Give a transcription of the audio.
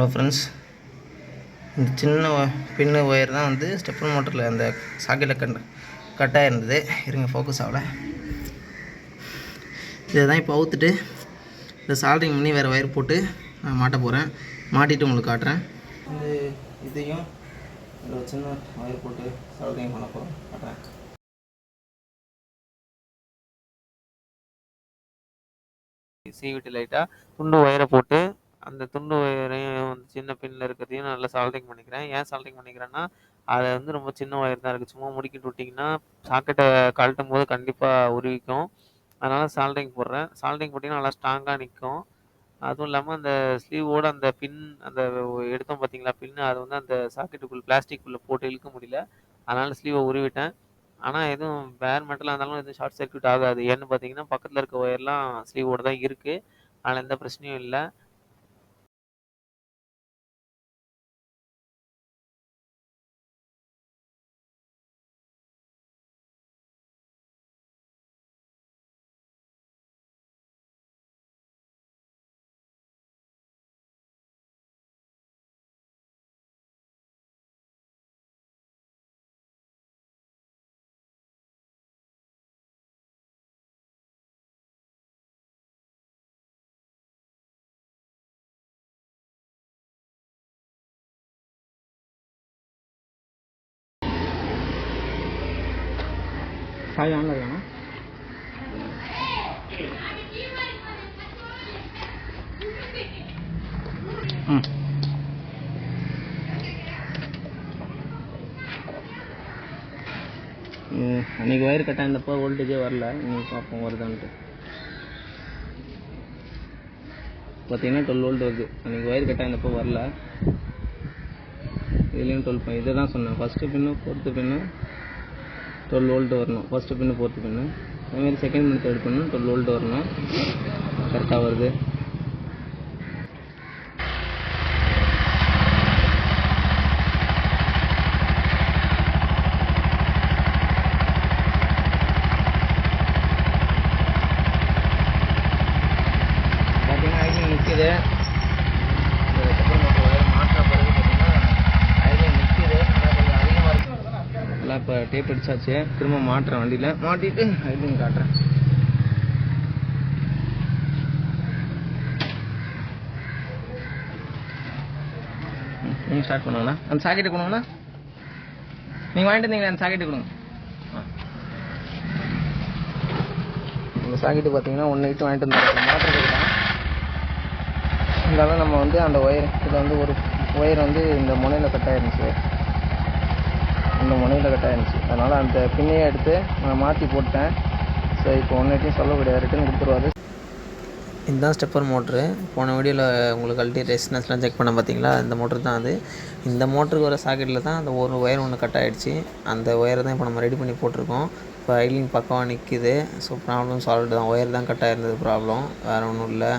Hello friends, இந்த சின்ன பின்னு wire தான் வந்து ஸ்டெப்பர் மோட்டரில் அந்த சாக்கெட்டில் கட்டாக இருந்தது. இருங்க, ஃபோக்கஸ் ஆகலை. இதை தான் இப்போ அவுத்துட்டு இந்த சால்ட்ரிங் பண்ணி வேறு ஒயர் போட்டு நான் மாட்ட போகிறேன். மாட்டிட்டு உங்களுக்கு காட்டுறேன். இதையும் ஒரு சின்ன ஒயர் போட்டு சால்ட்ரிங் பண்ண போகிறேன், காட்டுறேன். சீவிட்டு லைட்டாக துண்டு ஒயரை போட்டு அந்த துண்டு ஒயரையும் வந்து சின்ன பின்னில் இருக்கிறதையும் நல்லா சால்ட்ரிங் பண்ணிக்கிறேன். ஏன் சால்ட்ரிங் பண்ணிக்கிறேன்னா, அதை வந்து ரொம்ப சின்ன ஒயர் தான் இருக்குது. சும்மா முடுக்கிட்டு விட்டிங்கன்னா சாக்கெட்டை கழட்டும் போது கண்டிப்பாக உருவிக்கும். அதனால் சால்ட்ரிங் போடுறேன். சால்ட்ரிங் போட்டிங்கன்னா நல்லா ஸ்ட்ராங்காக நிற்கும். அதுவும் இல்லாமல் அந்த ஸ்லீவோட அந்த பின் அந்த எடுத்தோம் பார்த்தீங்களா பின்னு, அது வந்து அந்த சாக்கெட்டுக்குள்ளே பிளாஸ்டிக்குள்ளே போட்டு இழுக்க முடியல. அதனால் ஸ்லீவை உருவிட்டேன். ஆனால் எதுவும் வேர் மெட்டலாக இருந்தாலும் எதுவும் ஷார்ட் சர்க்யூட் ஆகாது. ஏன்னு பார்த்தீங்கன்னா பக்கத்தில் இருக்க ஒயர்லாம் ஸ்லீவோட தான் இருக்குது. அதனால் எந்த பிரச்சனையும் இல்லை. சாய் ஆன்ல இருக்கானா? அன்றைக்கி ஒயர் கட்டாக இருந்தப்போ வோல்டேஜே வரல. இன்னைக்கு பார்ப்போம் வருதான்ட்டு. பார்த்தீங்கன்னா 12 வோல்ட் வருது. அன்றைக்கி ஒயர் கட்டாக இருந்தப்போ வரல. இதுலேயும் 12. இதை தான் சொன்னேன், ஃபஸ்ட்டு பின்னு ஃபோர்த்து பின்னு 12 வோல்ட் வரணும். ஃபஸ்ட்டு பின்னு ஃபோர்த்து பின்னு அதேமாதிரி செகண்ட் பின்னு தேர்ட் பின்னு 12 வோல்ட் வரணும். கரெக்டாக வருது. பார்த்தீங்கன்னா ஐடிங் நிற்கிது. மாற்ற பிறகு பார்த்தீங்கன்னா ஐடிங் நிற்கிது. ஆனால் கொஞ்சம் அதிகமாக இருக்குது. எல்லாம் இப்போ டேப் அடிச்சாச்சு. திரும்ப மாட்டுறேன், வண்டியில் மாட்டிட்டு ஐடிங் காட்டுறேன். நீங்கள் ஸ்டார்ட் பண்ணுவாங்களா? அந்த சாக்கெட்டு கொடுங்களா? நீங்கள் வாங்கிட்டு இருந்தீங்களா? அந்த சாக்கெட்டு கொடுங்க. இந்த சாக்கெட்டு பார்த்தீங்கன்னா 1 வாங்கிட்டு இருந்தாங்க. மாற்றுறது தான். இருந்தாலும் நம்ம வந்து அந்த ஒயர் இதில் வந்து ஒரு ஒயர் வந்து இந்த முனையில் கட் ஆயிருந்துச்சு. இந்த முனையில் கட் ஆயிருந்துச்சு. அதனால் அந்த பின்னையே எடுத்து நான் மாற்றி போட்டேன். ஸோ இப்போ 1 சொல்லக்கூடிய ரிட்டன் கொடுத்துருவாரு. இதுதான் ஸ்டெப்பர் மோட்ரு. போன வீடியோவில் உங்களுக்கு அல்டி ரெசிஸ்டன்ஸ்லாம் செக் பண்ண பார்த்தீங்களா, இந்த மோட்ரு தான் அது. இந்த மோட்டருக்கு வர சாக்கெட்டில் தான் அந்த ஒரு ஒயர் ஒன்று கட் ஆகிடுச்சு. அந்த ஒயரை தான் இப்போ நம்ம ரெடி பண்ணி போட்டிருக்கோம். இப்போ ஐலிங் பக்கமாக நிற்கிது. ஸோ ப்ராப்ளம் சால்வ்டு தான். ஒயர் தான் கட் ஆகிருந்தது ப்ராப்ளம், வேறு ஒன்றும் இல்லை.